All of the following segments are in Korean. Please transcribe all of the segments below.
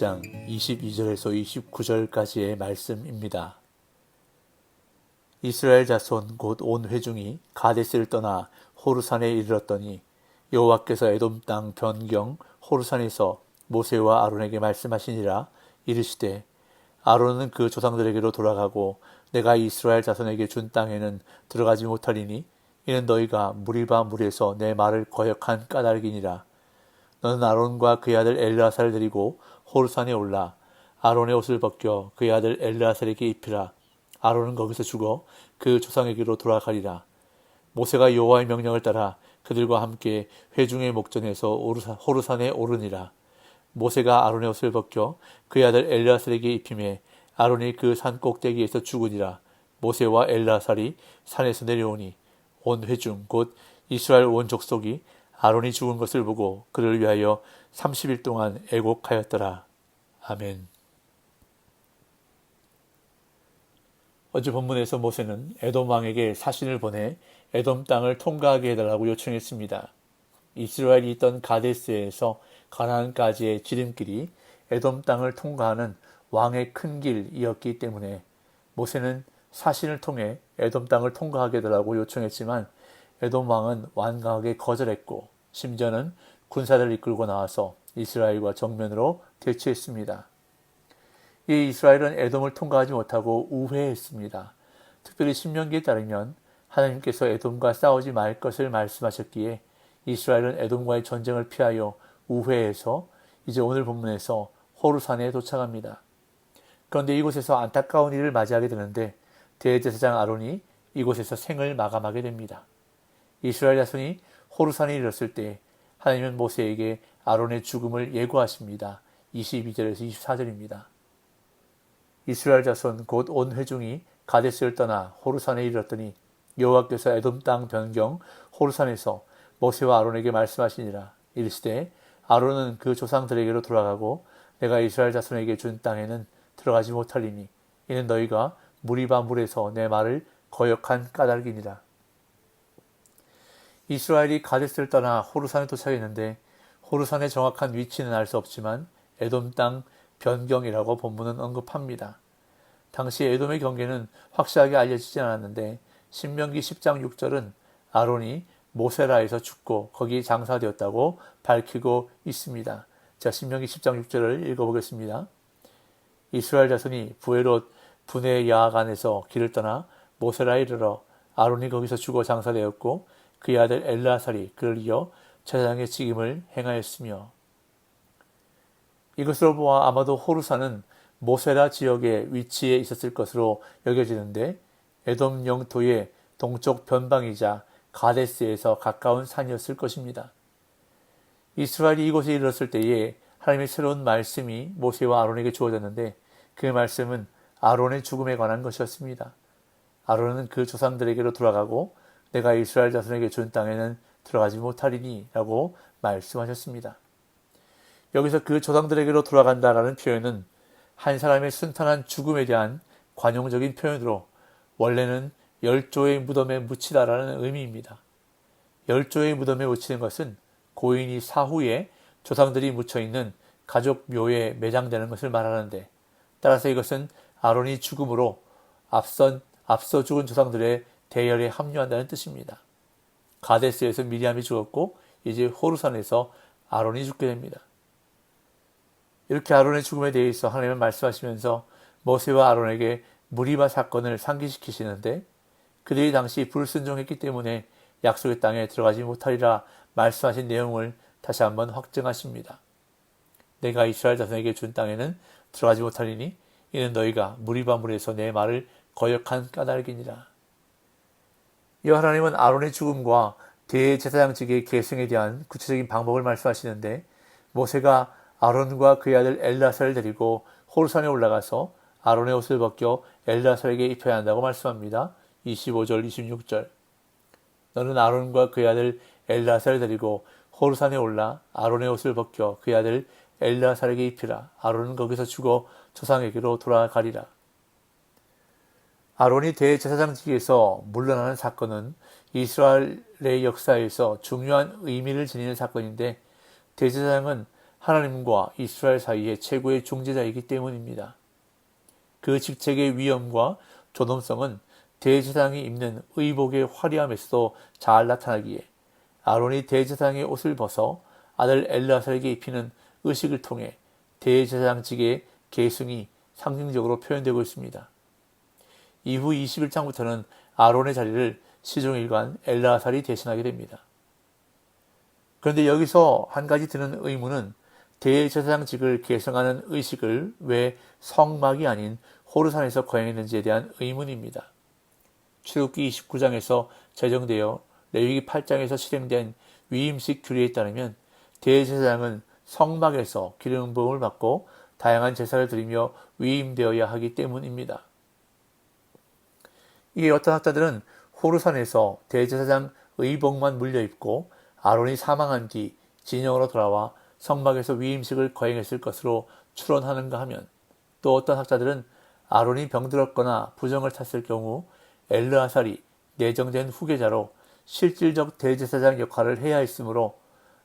26장 22절에서 29절까지의 말씀입니다. 이스라엘 자손 곧 온 회중이 가데스를 떠나 호르산에 이르렀더니 여호와께서 에돔 땅 변경 호르산에서 모세와 아론에게 말씀하시니라. 이르시되 아론은 그 조상들에게로 돌아가고 내가 이스라엘 자손에게 준 땅에는 들어가지 못하리니 이는 너희가 무리바 물에서 내 말을 거역한 까닭이니라. 너는 아론과 그의 아들 엘르아살을 데리고 호르산에 올라 아론의 옷을 벗겨 그의 아들 엘르아살에게 입히라. 아론은 거기서 죽어 그 조상에게로 돌아가리라. 모세가 여호와의 명령을 따라 그들과 함께 회중의 목전에서 호르산에 오르니라. 모세가 아론의 옷을 벗겨 그의 아들 엘르아살에게 입히매 아론이 그 산 꼭대기에서 죽으니라. 모세와 엘르아살이 산에서 내려오니 온 회중 곧 이스라엘 온 족속이 아론이 죽은 것을 보고 그를 위하여 30일 동안 애곡하였더라. 아멘. 어제 본문에서 모세는 에돔 왕에게 사신을 보내 에돔 땅을 통과하게 해달라고 요청했습니다. 이스라엘이 있던 가데스에서 가나안까지의 지름길이 에돔 땅을 통과하는 왕의 큰 길이었기 때문에 모세는 사신을 통해 에돔 땅을 통과하게 해달라고 요청했지만 에돔 왕은 완강하게 거절했고 심지어는 군사들을 이끌고 나와서 이스라엘과 정면으로 대치했습니다. 이 이스라엘은 에돔을 통과하지 못하고 우회했습니다. 특별히 신명기에 따르면 하나님께서 에돔과 싸우지 말 것을 말씀하셨기에 이스라엘은 에돔과의 전쟁을 피하여 우회해서 이제 오늘 본문에서 호르산에 도착합니다. 그런데 이곳에서 안타까운 일을 맞이하게 되는데 대제사장 아론이 이곳에서 생을 마감하게 됩니다. 이스라엘 자손이 호르산에 이르렀을 때 하나님은 모세에게 아론의 죽음을 예고하십니다. 22절에서 24절입니다. 이스라엘 자손 곧 온 회중이 가데스를 떠나 호르산에 이르렀더니 여호와께서 에돔 땅 변경 호르산에서 모세와 아론에게 말씀하시니라. 이르시되 아론은 그 조상들에게로 돌아가고 내가 이스라엘 자손에게 준 땅에는 들어가지 못하리니 이는 너희가 무리바 물에서 내 말을 거역한 까닭이니라. 이스라엘이 가데스를 떠나 호르산에 도착했는데 호르산의 정확한 위치는 알 수 없지만 에돔 땅 변경이라고 본문은 언급합니다. 당시 에돔의 경계는 확실하게 알려지지 않았는데 신명기 10장 6절은 아론이 모세라에서 죽고 거기 장사되었다고 밝히고 있습니다. 자, 신명기 10장 6절을 읽어보겠습니다. 이스라엘 자손이 부에롯 분의 야간에서 길을 떠나 모세라에 이르러 아론이 거기서 죽어 장사되었고 그의 아들 엘르아살이 그를 이어 제사장의 직임을 행하였으며. 이것으로 보아 아마도 호르산은 모세라 지역에 위치해 있었을 것으로 여겨지는데 에돔 영토의 동쪽 변방이자 가데스에서 가까운 산이었을 것입니다. 이스라엘이 이곳에 이르렀을 때에 하나님의 새로운 말씀이 모세와 아론에게 주어졌는데 그 말씀은 아론의 죽음에 관한 것이었습니다. 아론은 그 조상들에게로 돌아가고 내가 이스라엘 자손에게 준 땅에는 들어가지 못하리니 라고 말씀하셨습니다. 여기서 그 조상들에게로 돌아간다라는 표현은 한 사람의 순탄한 죽음에 대한 관용적인 표현으로 원래는 열조의 무덤에 묻히다라는 의미입니다. 열조의 무덤에 묻히는 것은 고인이 사후에 조상들이 묻혀있는 가족 묘에 매장되는 것을 말하는데 따라서 이것은 아론이 죽음으로 앞서 죽은 조상들의 대열에 합류한다는 뜻입니다. 가데스에서 미리암이 죽었고 이제 호르산에서 아론이 죽게 됩니다. 이렇게 아론의 죽음에 대해서 하나님은 말씀하시면서 모세와 아론에게 무리바 사건을 상기시키시는데 그들이 당시 불순종했기 때문에 약속의 땅에 들어가지 못하리라 말씀하신 내용을 다시 한번 확증하십니다. 내가 이스라엘 자손에게 준 땅에는 들어가지 못하리니 이는 너희가 무리바 물에서 내 말을 거역한 까닭이니라. 이어 하나님은 아론의 죽음과 대제사장직의 계승에 대한 구체적인 방법을 말씀하시는데 모세가 아론과 그의 아들 엘르아살을 데리고 호르산에 올라가서 아론의 옷을 벗겨 엘르아살에게 입혀야 한다고 말씀합니다. 25절 26절. 너는 아론과 그의 아들 엘르아살을 데리고 호르산에 올라 아론의 옷을 벗겨 그의 아들 엘르아살에게 입히라. 아론은 거기서 죽어 조상에게로 돌아가리라. 아론이 대제사장직에서 물러나는 사건은 이스라엘의 역사에서 중요한 의미를 지니는 사건인데 대제사장은 하나님과 이스라엘 사이의 최고의 중재자이기 때문입니다. 그 직책의 위엄과 존엄성은 대제사장이 입는 의복의 화려함에서도 잘 나타나기에 아론이 대제사장의 옷을 벗어 아들 엘르아살에게 입히는 의식을 통해 대제사장직의 계승이 상징적으로 표현되고 있습니다. 이후 21장부터는 아론의 자리를 시종일관 엘르아살이 대신하게 됩니다. 그런데 여기서 한 가지 드는 의문은 대제사장직을 계승하는 의식을 왜 성막이 아닌 호르산에서 거행했는지에 대한 의문입니다. 출애굽기 29장에서 제정되어 레위기 8장에서 실행된 위임식 규례에 따르면 대제사장은 성막에서 기름 부음을 받고 다양한 제사를 드리며 위임되어야 하기 때문입니다. 이에 어떤 학자들은 호르산에서 대제사장 의복만 물려입고 아론이 사망한 뒤 진영으로 돌아와 성막에서 위임식을 거행했을 것으로 추론하는가 하면, 또 어떤 학자들은 아론이 병들었거나 부정을 탔을 경우 엘르아살이 내정된 후계자로 실질적 대제사장 역할을 해야 했으므로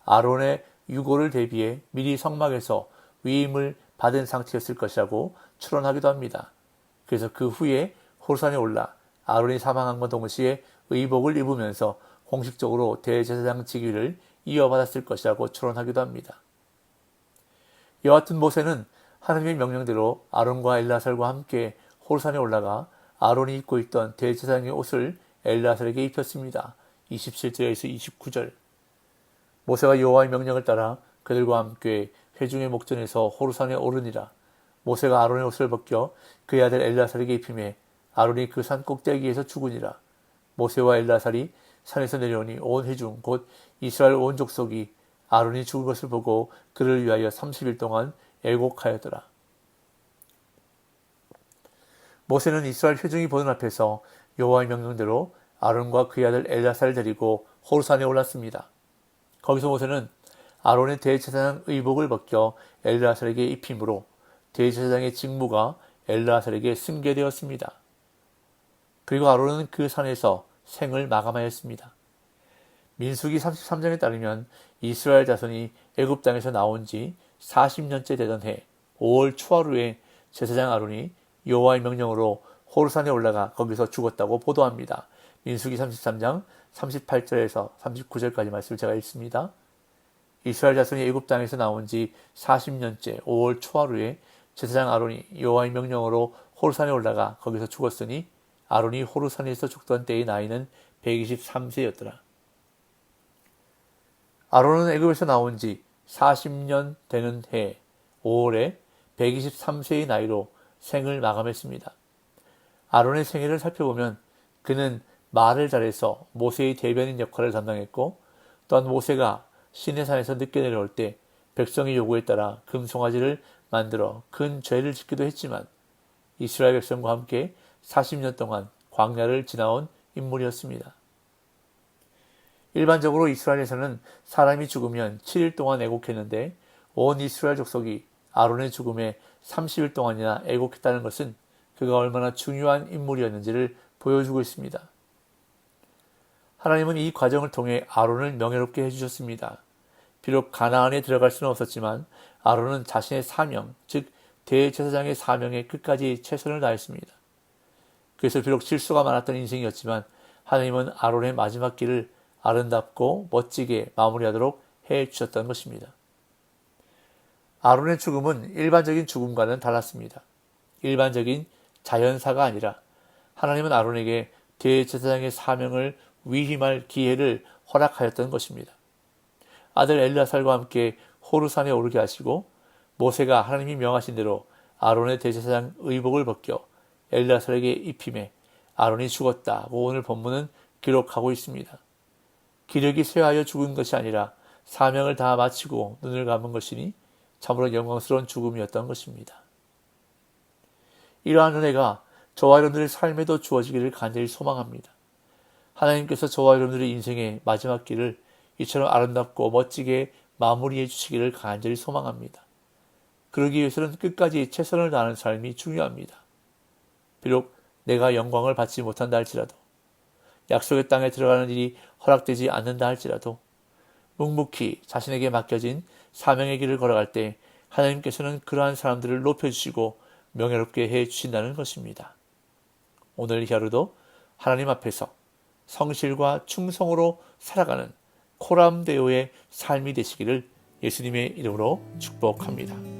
아론의 유고를 대비해 미리 성막에서 위임을 받은 상태였을 것이라고 추론하기도 합니다. 그래서 그 후에 호르산에 올라 아론이 사망한과 동시에 의복을 입으면서 공식적으로 대제사장 직위를 이어받았을 것이라고 추론하기도 합니다. 여하튼 모세는 하나님의 명령대로 아론과 엘르아살과 함께 호르산에 올라가 아론이 입고 있던 대제사장의 옷을 엘르아살에게 입혔습니다. 27절에서 29절. 모세가 여호와의 명령을 따라 그들과 함께 회중의 목전에서 호르산에 오르니라. 모세가 아론의 옷을 벗겨 그의 아들 엘르아살에게 입히매 아론이 그 산 꼭대기에서 죽으니라. 모세와 엘르아살이 산에서 내려오니 온 회중 곧 이스라엘 온 족속이 아론이 죽은 것을 보고 그를 위하여 30일 동안 애곡하였더라. 모세는 이스라엘 회중이 보는 앞에서 여호와의 명령대로 아론과 그의 아들 엘르아살을 데리고 호르산에 올랐습니다. 거기서 모세는 아론의 대제사장 의복을 벗겨 엘르아살에게 입힘으로 대제사장의 직무가 엘르아살에게 승계되었습니다. 그리고 아론은 그 산에서 생을 마감하였습니다. 민수기 33장에 따르면 이스라엘 자손이 애굽 땅에서 나온 지 40년째 되던 해 5월 초하루에 제사장 아론이 여호와의 명령으로 호르산에 올라가 거기서 죽었다고 보도합니다. 민수기 33장 38절에서 39절까지 말씀을 제가 읽습니다. 이스라엘 자손이 애굽 땅에서 나온 지 40년째 5월 초하루에 제사장 아론이 여호와의 명령으로 호르산에 올라가 거기서 죽었으니 아론이 호르산에서 죽던 때의 나이는 123세였더라. 아론은 애굽에서 나온 지 40년 되는 해 5월에 123세의 나이로 생을 마감했습니다. 아론의 생애를 살펴보면 그는 말을 잘해서 모세의 대변인 역할을 담당했고, 또한 모세가 시내산에서 늦게 내려올 때 백성의 요구에 따라 금송아지를 만들어 큰 죄를 짓기도 했지만 이스라엘 백성과 함께 40년 동안 광야를 지나온 인물이었습니다. 일반적으로 이스라엘에서는 사람이 죽으면 7일 동안 애곡했는데 온 이스라엘 족속이 아론의 죽음에 30일 동안이나 애곡했다는 것은 그가 얼마나 중요한 인물이었는지를 보여주고 있습니다. 하나님은 이 과정을 통해 아론을 명예롭게 해주셨습니다. 비록 가나안에 들어갈 수는 없었지만 아론은 자신의 사명, 즉 대제사장의 사명에 끝까지 최선을 다했습니다. 그래서 비록 실수가 많았던 인생이었지만 하나님은 아론의 마지막 길을 아름답고 멋지게 마무리하도록 해주셨던 것입니다. 아론의 죽음은 일반적인 죽음과는 달랐습니다. 일반적인 자연사가 아니라 하나님은 아론에게 대제사장의 사명을 위임할 기회를 허락하였던 것입니다. 아들 엘르아살과 함께 호르산에 오르게 하시고 모세가 하나님이 명하신 대로 아론의 대제사장 의복을 벗겨 엘르아살에게 입힘에 아론이 죽었다고 오늘 본문은 기록하고 있습니다. 기력이 쇠하여 죽은 것이 아니라 사명을 다 마치고 눈을 감은 것이니 참으로 영광스러운 죽음이었던 것입니다. 이러한 은혜가 저와 여러분들의 삶에도 주어지기를 간절히 소망합니다. 하나님께서 저와 여러분들의 인생의 마지막 길을 이처럼 아름답고 멋지게 마무리해 주시기를 간절히 소망합니다. 그러기 위해서는 끝까지 최선을 다하는 삶이 중요합니다. 비록 내가 영광을 받지 못한다 할지라도, 약속의 땅에 들어가는 일이 허락되지 않는다 할지라도 묵묵히 자신에게 맡겨진 사명의 길을 걸어갈 때 하나님께서는 그러한 사람들을 높여주시고 명예롭게 해주신다는 것입니다. 오늘 이 하루도 하나님 앞에서 성실과 충성으로 살아가는 코람데오의 삶이 되시기를 예수님의 이름으로 축복합니다.